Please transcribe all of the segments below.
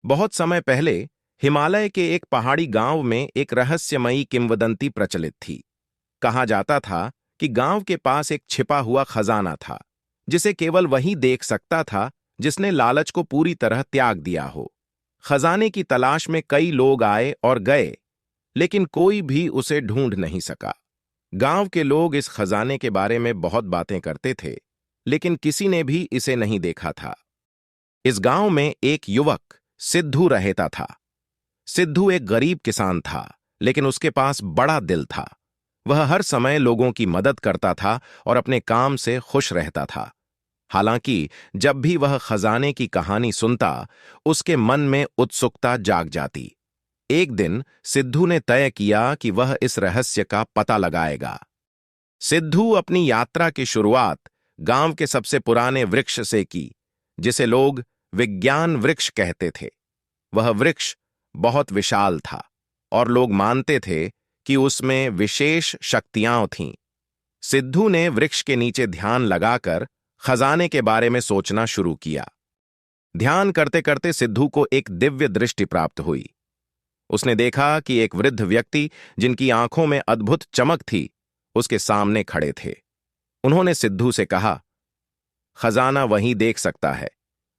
बहुत समय पहले हिमालय के एक पहाड़ी गांव में एक रहस्यमयी किंवदंती प्रचलित थी। कहा जाता था कि गांव के पास एक छिपा हुआ खजाना था, जिसे केवल वही देख सकता था जिसने लालच को पूरी तरह त्याग दिया हो। खजाने की तलाश में कई लोग आए और गए, लेकिन कोई भी उसे ढूंढ नहीं सका। गांव के लोग इस खजाने के बारे में बहुत बातें करते थे, लेकिन किसी ने भी इसे नहीं देखा था। इस गांव में एक युवक सिद्धू रहता था। सिद्धू एक गरीब किसान था, लेकिन उसके पास बड़ा दिल था। वह हर समय लोगों की मदद करता था और अपने काम से खुश रहता था। हालांकि जब भी वह खजाने की कहानी सुनता, उसके मन में उत्सुकता जाग जाती। एक दिन सिद्धू ने तय किया कि वह इस रहस्य का पता लगाएगा। सिद्धू अपनी यात्रा की शुरुआत गांव के सबसे पुराने वृक्ष से की, जिसे लोग विज्ञान वृक्ष कहते थे। वह वृक्ष बहुत विशाल था और लोग मानते थे कि उसमें विशेष शक्तियां थीं। सिद्धू ने वृक्ष के नीचे ध्यान लगाकर खजाने के बारे में सोचना शुरू किया। ध्यान करते करते सिद्धू को एक दिव्य दृष्टि प्राप्त हुई। उसने देखा कि एक वृद्ध व्यक्ति, जिनकी आंखों में अद्भुत चमक थी, उसके सामने खड़े थे। उन्होंने सिद्धू से कहा, खजाना वही देख सकता है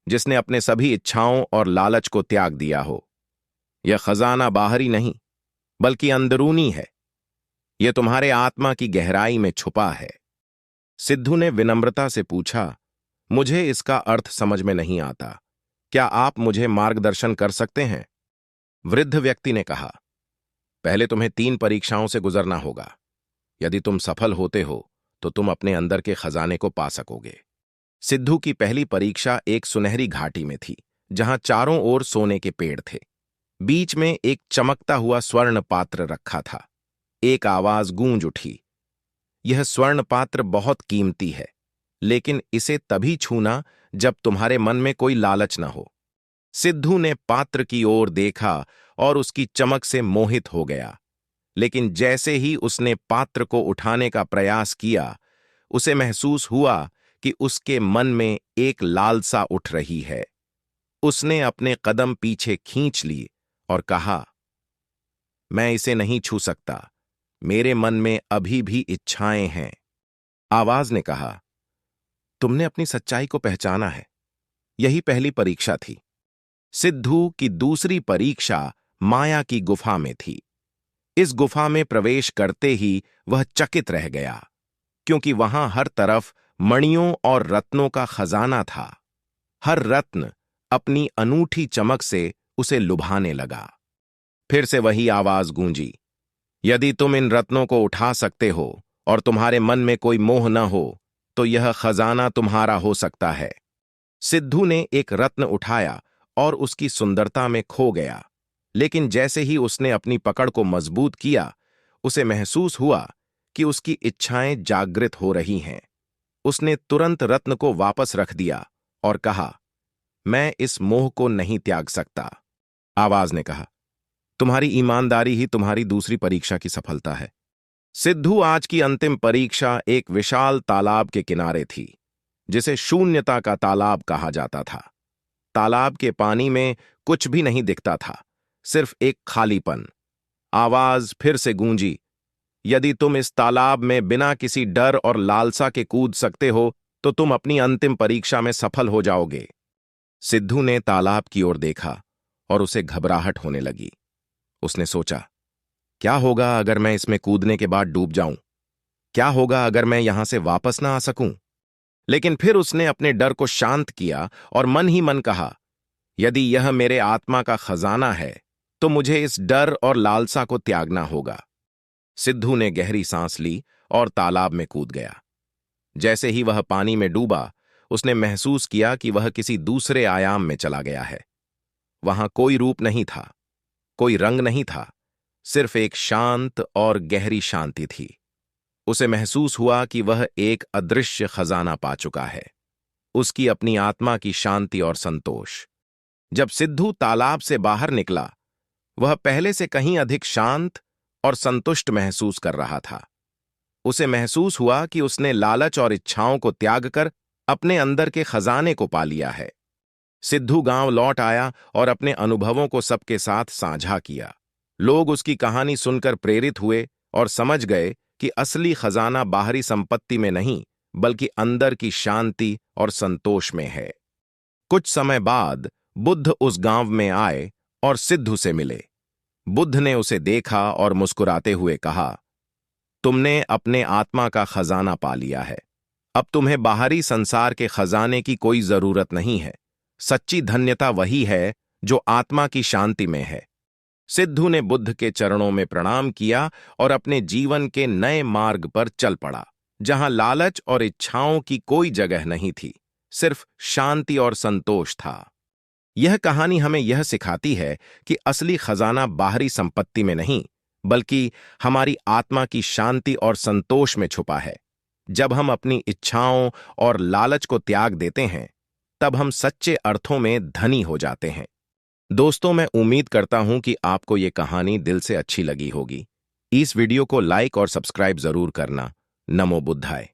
जिसने अपने सभी इच्छाओं और लालच को त्याग दिया हो। यह खजाना बाहरी नहीं, बल्कि अंदरूनी है। यह तुम्हारे आत्मा की गहराई में छुपा है। सिद्धू ने विनम्रता से पूछा, मुझे इसका अर्थ समझ में नहीं आता। क्या आप मुझे मार्गदर्शन कर सकते हैं? वृद्ध व्यक्ति ने कहा, पहले तुम्हें 3 परीक्षाओं से गुजरना होगा। यदि तुम सफल होते हो तो तुम अपने अंदर के खजाने को पा सकोगे। सिद्धू की पहली परीक्षा एक सुनहरी घाटी में थी, जहां चारों ओर सोने के पेड़ थे। बीच में एक चमकता हुआ स्वर्ण पात्र रखा था। एक आवाज गूंज उठी, यह स्वर्ण पात्र बहुत कीमती है, लेकिन इसे तभी छूना जब तुम्हारे मन में कोई लालच न हो। सिद्धू ने पात्र की ओर देखा और उसकी चमक से मोहित हो गया, लेकिन जैसे ही उसने पात्र को उठाने का प्रयास किया, उसे महसूस हुआ कि उसके मन में एक लालसा उठ रही है। उसने अपने कदम पीछे खींच लिए और कहा, मैं इसे नहीं छू सकता, मेरे मन में अभी भी इच्छाएं हैं। आवाज ने कहा, तुमने अपनी सच्चाई को पहचाना है। यही पहली परीक्षा थी। सिद्धू की दूसरी परीक्षा माया की गुफा में थी। इस गुफा में प्रवेश करते ही वह चकित रह गया, क्योंकि वहां हर तरफ मणियों और रत्नों का खजाना था। हर रत्न अपनी अनूठी चमक से उसे लुभाने लगा। फिर से वही आवाज गूंजी, यदि तुम इन रत्नों को उठा सकते हो और तुम्हारे मन में कोई मोह न हो, तो यह खजाना तुम्हारा हो सकता है। सिद्धू ने एक रत्न उठाया और उसकी सुंदरता में खो गया, लेकिन जैसे ही उसने अपनी पकड़ को मजबूत किया, उसे महसूस हुआ कि उसकी इच्छाएं जागृत हो रही हैं। उसने तुरंत रत्न को वापस रख दिया और कहा, मैं इस मोह को नहीं त्याग सकता। आवाज ने कहा, तुम्हारी ईमानदारी ही तुम्हारी दूसरी परीक्षा की सफलता है। सिद्धू आज की अंतिम परीक्षा एक विशाल तालाब के किनारे थी, जिसे शून्यता का तालाब कहा जाता था। तालाब के पानी में कुछ भी नहीं दिखता था, सिर्फ एक खालीपन। आवाज फिर से गूंजी, यदि तुम इस तालाब में बिना किसी डर और लालसा के कूद सकते हो, तो तुम अपनी अंतिम परीक्षा में सफल हो जाओगे। सिद्धू ने तालाब की ओर देखा और उसे घबराहट होने लगी। उसने सोचा, क्या होगा अगर मैं इसमें कूदने के बाद डूब जाऊं? क्या होगा अगर मैं यहां से वापस ना आ सकूं? लेकिन फिर उसने अपने डर को शांत किया और मन ही मन कहा, यदि यह मेरे आत्मा का खजाना है, तो मुझे इस डर और लालसा को त्यागना होगा। सिद्धू ने गहरी सांस ली और तालाब में कूद गया। जैसे ही वह पानी में डूबा, उसने महसूस किया कि वह किसी दूसरे आयाम में चला गया है। वहां कोई रूप नहीं था, कोई रंग नहीं था, सिर्फ एक शांत और गहरी शांति थी। उसे महसूस हुआ कि वह एक अदृश्य खजाना पा चुका है, उसकी अपनी आत्मा की शांति और संतोष। जब सिद्धू तालाब से बाहर निकला, वह पहले से कहीं अधिक शांत और संतुष्ट महसूस कर रहा था। उसे महसूस हुआ कि उसने लालच और इच्छाओं को त्याग कर अपने अंदर के खजाने को पा लिया है। सिद्धू गांव लौट आया और अपने अनुभवों को सबके साथ साझा किया। लोग उसकी कहानी सुनकर प्रेरित हुए और समझ गए कि असली खजाना बाहरी संपत्ति में नहीं, बल्कि अंदर की शांति और संतोष में है। कुछ समय बाद बुद्ध उस गांव में आए और सिद्धू से मिले। बुद्ध ने उसे देखा और मुस्कुराते हुए कहा, तुमने अपने आत्मा का खजाना पा लिया है। अब तुम्हें बाहरी संसार के खजाने की कोई जरूरत नहीं है। सच्ची धन्यता वही है जो आत्मा की शांति में है। सिद्धू ने बुद्ध के चरणों में प्रणाम किया और अपने जीवन के नए मार्ग पर चल पड़ा, जहां लालच और इच्छाओं की कोई जगह नहीं थी, सिर्फ शांति और संतोष था। यह कहानी हमें यह सिखाती है कि असली खजाना बाहरी संपत्ति में नहीं, बल्कि हमारी आत्मा की शांति और संतोष में छुपा है। जब हम अपनी इच्छाओं और लालच को त्याग देते हैं, तब हम सच्चे अर्थों में धनी हो जाते हैं। दोस्तों, मैं उम्मीद करता हूं कि आपको ये कहानी दिल से अच्छी लगी होगी। इस वीडियो को लाइक और सब्सक्राइब जरूर करना। नमो बुद्धाय।